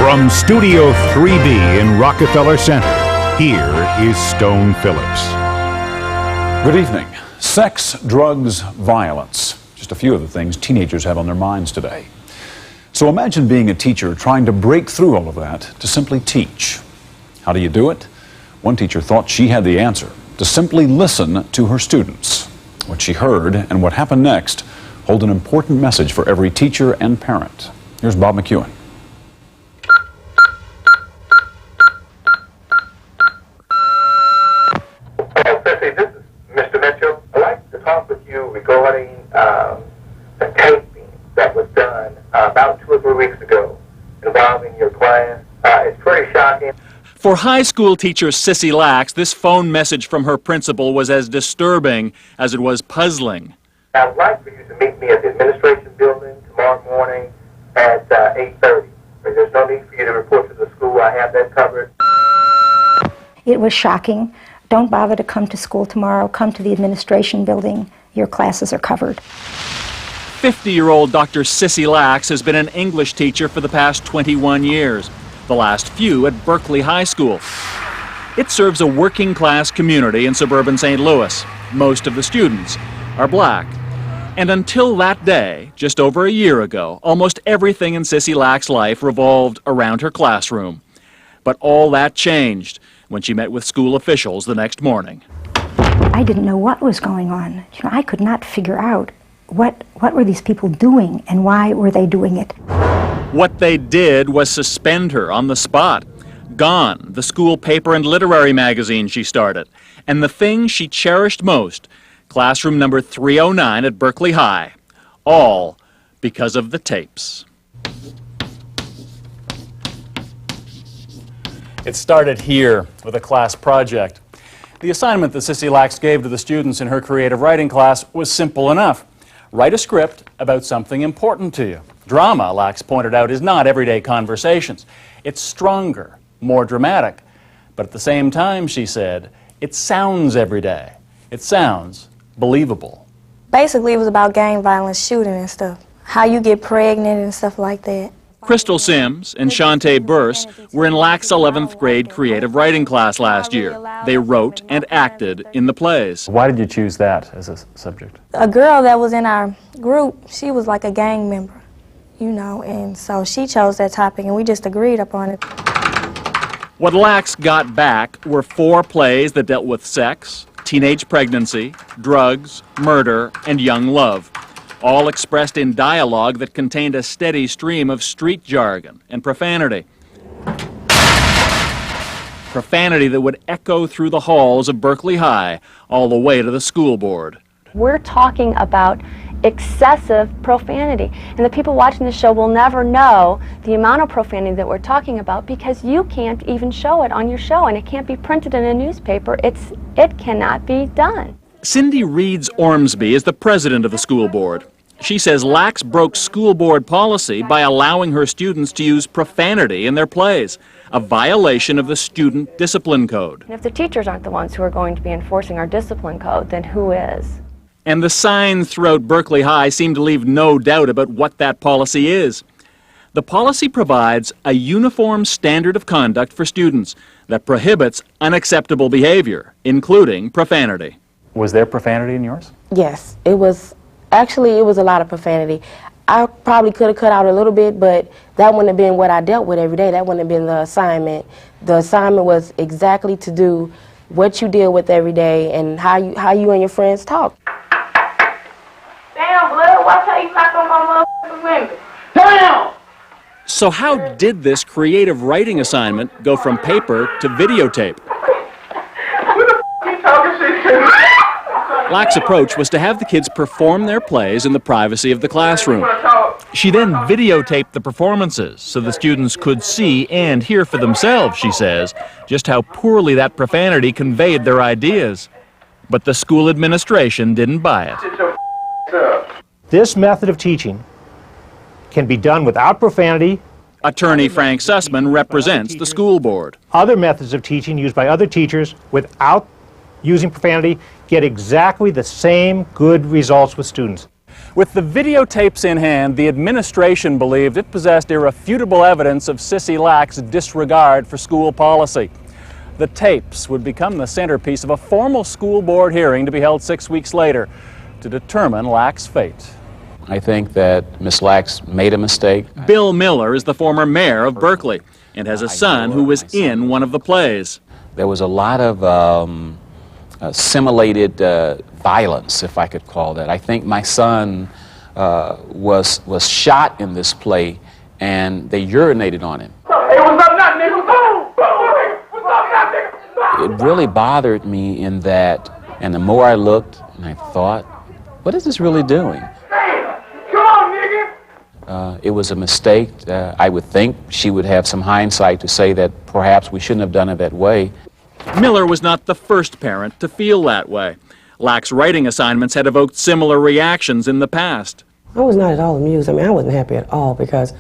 From Studio 3B in Rockefeller Center, here is Stone Phillips. Good evening. Sex, drugs, violence. Just a few of the things teenagers have on their minds today. So imagine being a teacher trying to break through all of that to simply teach. How do you do it? One teacher thought she had the answer: to simply listen to her students. What she heard and what happened next hold an important message for every teacher and parent. Here's Bob McEwen. Cissy, this is Mr. Mitchell. I'd like to talk with you regarding the taping that was done about 2 or 3 weeks ago involving your class. It's pretty shocking. For high school teacher Cissy Lax, this phone message from her principal was as disturbing as it was puzzling. I'd like for you to meet me at the administration building tomorrow morning at 8:30. There's no need for you to report to the school. I have that covered. It was shocking. Don't bother to come to school tomorrow. Come to the administration building. Your classes are covered. 50-year-old Dr. Cissy Lax has been an English teacher for the past 21 years, the last few at Berkeley High School. It serves a working-class community in suburban St. Louis. Most of the students are black. And until that day, just over a year ago, almost everything in Cissy Lax's life revolved around her classroom. But all that changed when she met with school officials the next morning. I didn't know what was going on. I could not figure out what were these people doing and why were they doing it. What they did was suspend her on the spot. Gone, the school paper and literary magazine she started. And the thing she cherished most, classroom number 309 at Berkeley High. All because of the tapes. It started here with a class project. The assignment that Cissy Lax gave to the students in her creative writing class was simple enough. Write a script about something important to you. Drama, Lax pointed out, is not everyday conversations. It's stronger, more dramatic. But at the same time, she said, it sounds everyday. It sounds believable. Basically, it was about gang violence, shooting and stuff. How you get pregnant and stuff like that. Crystal Sims and Shantae Burse were in Lax's 11th grade creative writing class last year. They wrote and acted in the plays. Why did you choose that as a subject? A girl that was in our group, she was like a gang member, you know, and so she chose that topic and we just agreed upon it. What Lax got back were 4 plays that dealt with sex, teenage pregnancy, drugs, murder, and young love, all expressed in dialogue that contained a steady stream of street jargon and profanity. Profanity that would echo through the halls of Berkeley High all the way to the school board. We're talking about excessive profanity, and the people watching the show will never know the amount of profanity that we're talking about because you can't even show it on your show, and it can't be printed in a newspaper. It cannot be done. Cindy Reeds Ormsby is the president of the school board. She says Lax broke school board policy by allowing her students to use profanity in their plays, a violation of the student discipline code. And if the teachers aren't the ones who are going to be enforcing our discipline code, then who is? And the signs throughout Berkeley High seem to leave no doubt about what that policy is. The policy provides a uniform standard of conduct for students that prohibits unacceptable behavior, including profanity. Was there profanity in yours? Yes, it was. Actually, it was a lot of profanity. I probably could have cut out a little bit, but that wouldn't have been what I dealt with every day. That wouldn't have been the assignment. The assignment was exactly to do what you deal with every day and how you and your friends talk. Damn, blood, watch how you knock on my motherfucking window. Damn! So how did this creative writing assignment go from paper to videotape? Who the f*** you talking shit to? Lax's approach was to have the kids perform their plays in the privacy of the classroom. She then videotaped the performances so the students could see and hear for themselves, she says, just how poorly that profanity conveyed their ideas. But the school administration didn't buy it. This method of teaching can be done without profanity. Attorney Frank Sussman represents the school board. Other methods of teaching used by other teachers without using profanity get exactly the same good results with students. With the videotapes in hand, the administration believed it possessed irrefutable evidence of Cissy Lack's disregard for school policy. The tapes would become the centerpiece of a formal school board hearing to be held 6 weeks later to determine Lack's fate. I think that Ms. Lack's made a mistake. Bill Miller is the former mayor of Berkeley and has a son who was in one of the plays. There was a lot of simulated violence, if I could call that. I think my son was shot in this play, and they urinated on him. Hey, what's up now, nigga? What's up now, nigga? It really bothered me in that, and the more I looked and I thought, what is this really doing? Come on, nigga! It was a mistake. I would think she would have some hindsight to say that perhaps we shouldn't have done it that way. Miller was not the first parent to feel that way. Lack's writing assignments had evoked similar reactions in the past. I was not at all amused. I mean, I wasn't happy at all because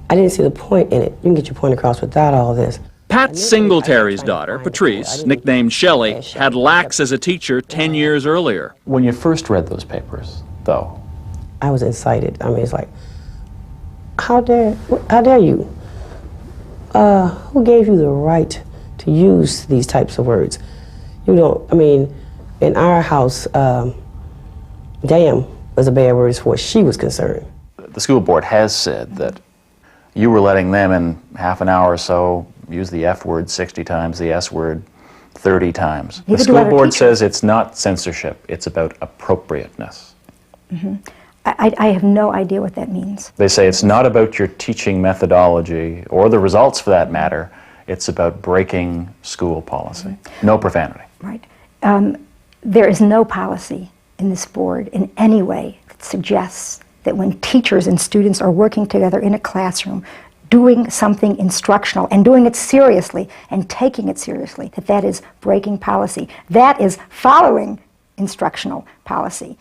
I didn't see the point in it. You can get your point across without all this. Pat Singletary's daughter, Patrice, nicknamed Shelley, had Lack's as a teacher 10 years earlier. When you first read those papers, though, I was incited. I mean, it's like, how dare you? Who gave you the right to use these types of words? You don't, I mean, in our house, damn was a bad word as far as she was concerned. the school board has said that you were letting them in half an hour or so use the F word 60 times, the S word 30 times. The school board says it's not censorship, it's about appropriateness. Mm-hmm. I have no idea what that means. They say it's not about your teaching methodology, or the results for that matter, it's about breaking school policy. Mm-hmm. No profanity. Right. There is no policy in this board in any way that suggests that when teachers and students are working together in a classroom, doing something instructional and doing it seriously and taking it seriously, that is breaking policy. That is following instructional policy.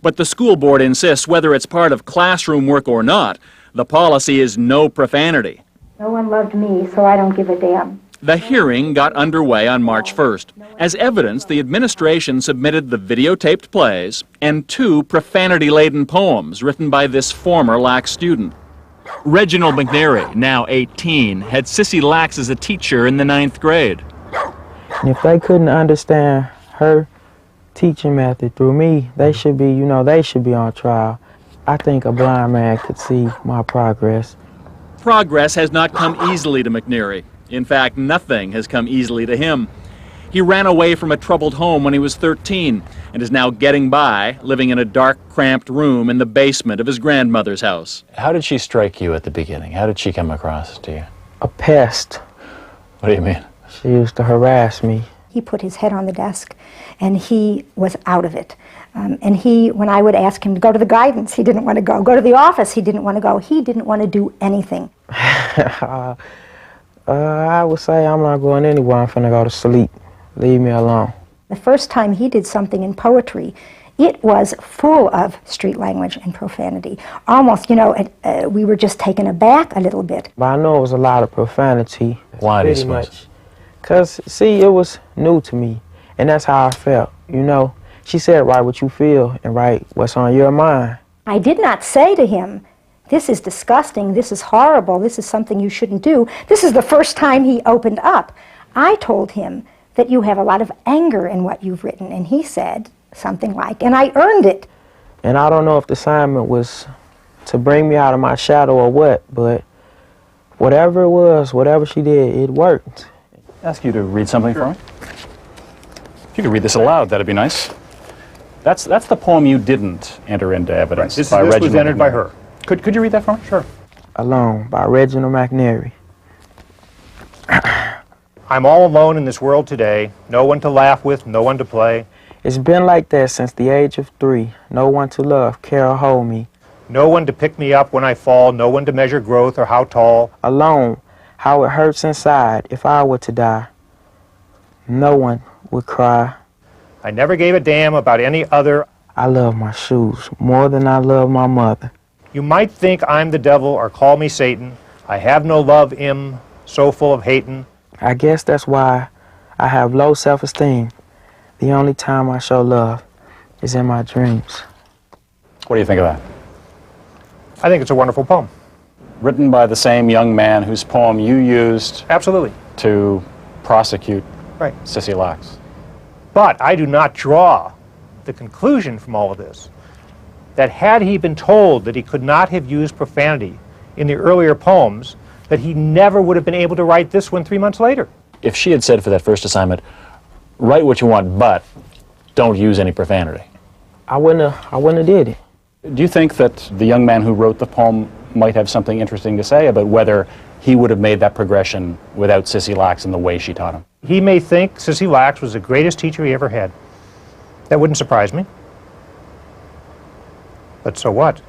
But the school board insists whether it's part of classroom work or not, the policy is no profanity. No one loved me, so I don't give a damn. The hearing got underway on March 1st. As evidence, the administration submitted the videotaped plays and 2 profanity-laden poems written by this former Lax student. Reginald McNary, now 18, had Cissy Lax as a teacher in the 9th grade. And if they couldn't understand her teaching method through me, they should be, they should be on trial. I think a blind man could see my progress. Progress has not come easily to McNary. In fact, nothing has come easily to him. He ran away from a troubled home when he was 13 and is now getting by, living in a dark, cramped room in the basement of his grandmother's house. How did she strike you at the beginning? How did she come across to you? A pest. What do you mean? She used to harass me. He put his head on the desk, and he was out of it. And when I would ask him to go to the guidance, he didn't want to go. Go to the office, he didn't want to go. He didn't want to do anything. I would say I'm not going anywhere. I'm finna go to sleep. Leave me alone. The first time he did something in poetry, it was full of street language and profanity. Almost, we were just taken aback a little bit. But I know it was a lot of profanity. Why do you suppose? Because, see, it was new to me, and that's how I felt, She said, write what you feel and write what's on your mind. I did not say to him, this is disgusting, this is horrible, this is something you shouldn't do. This is the first time he opened up. I told him that you have a lot of anger in what you've written, and he said something like, and I earned it. And I don't know if the assignment was to bring me out of my shadow or what, but whatever it was, whatever she did, it worked. Ask you to read something for me? If you could read this aloud, that'd be nice. That's the poem you didn't enter into evidence. This by was Reginald entered by McNary. her. Could you read that for me? Sure. Alone by Reginald McNary. I'm all alone in this world today. No one to laugh with, no one to play. It's been like that since the age of 3. No one to love, care, or hold me. No one to pick me up when I fall, no one to measure growth or how tall. Alone, how it hurts inside if I were to die. No one would cry. I never gave a damn about any other. I love my shoes more than I love my mother. You might think I'm the devil or call me Satan. I have no love im, so full of hatin'. I guess that's why I have low self-esteem. The only time I show love is in my dreams. What do you think of that? I think it's a wonderful poem. Written by the same young man whose poem you used Absolutely. to prosecute Right. Cissy Lax. But I do not draw the conclusion from all of this that had he been told that he could not have used profanity in the earlier poems, that he never would have been able to write this one 3 months later. If she had said for that first assignment, write what you want, but don't use any profanity, I wouldn't have did it. do you think that the young man who wrote the poem might have something interesting to say about whether he would have made that progression without Cissy Lax and the way she taught him? He may think Cissy Lax was the greatest teacher he ever had. That wouldn't surprise me. But so what?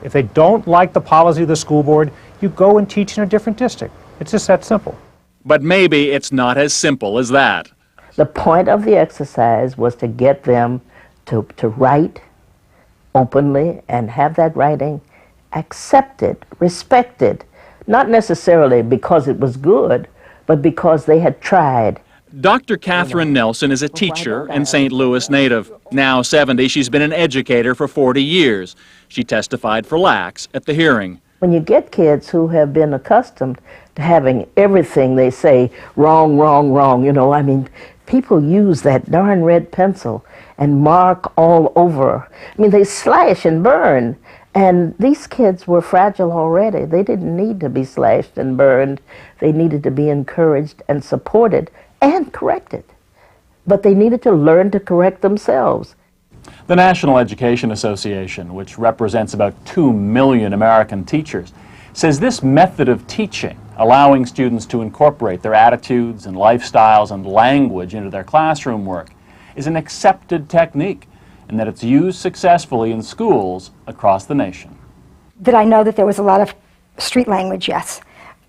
If they don't like the policy of the school board, you go and teach in a different district. It's just that simple. But maybe it's not as simple as that. The point of the exercise was to get them to write openly and have that writing accepted, respected, not necessarily because it was good, but because they had tried. Dr. Catherine Nelson is a teacher and St. Louis native. Now 70, she's been an educator for 40 years. She testified for Lax at the hearing. When you get kids who have been accustomed to having everything they say wrong, wrong, wrong, you know, I mean, people use that darn red pencil and mark all over. I mean, they slash and burn. And these kids were fragile already. They didn't need to be slashed and burned. They needed to be encouraged and supported and corrected. But they needed to learn to correct themselves. The National Education Association, which represents about 2 million American teachers, says this method of teaching, allowing students to incorporate their attitudes and lifestyles and language into their classroom work, is an accepted technique, and that it's used successfully in schools across the nation. Did I know that there was a lot of street language? Yes.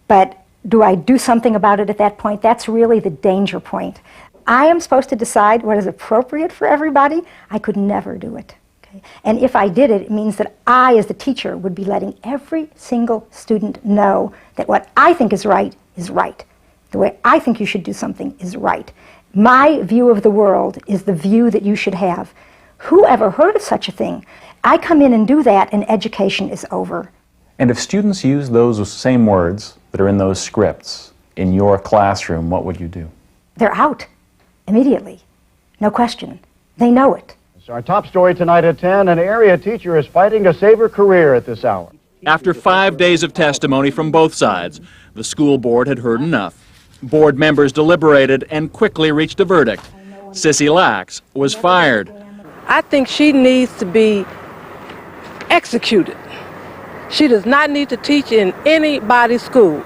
But do I do something about it at that point? That's really the danger point. I am supposed to decide what is appropriate for everybody. I could never do it. Okay? And if I did it, it means that I, as the teacher, would be letting every single student know that what I think is right is right. The way I think you should do something is right. My view of the world is the view that you should have. Who ever heard of such a thing? I come in and do that, and education is over. And if students use those same words that are in those scripts in your classroom, what would you do? They're out immediately. No question. They know it. Our top story tonight at 10, an area teacher is fighting to save her career at this hour. After 5 days of testimony from both sides, the school board had heard enough. Board members deliberated and quickly reached a verdict. Cissy Lax was fired. I think she needs to be executed. She does not need to teach in anybody's school.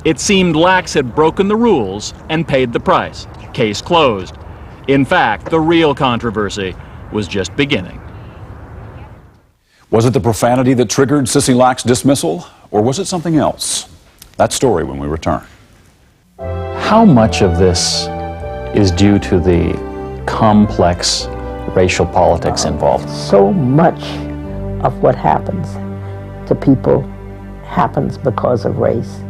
It seemed Lax had broken the rules and paid the price. Case closed. In fact, the real controversy was just beginning. Was it the profanity that triggered Cissy Lax's dismissal, or was it something else? That story when we return. How much of this is due to the complex racial politics involved? So much of what happens to people happens because of race.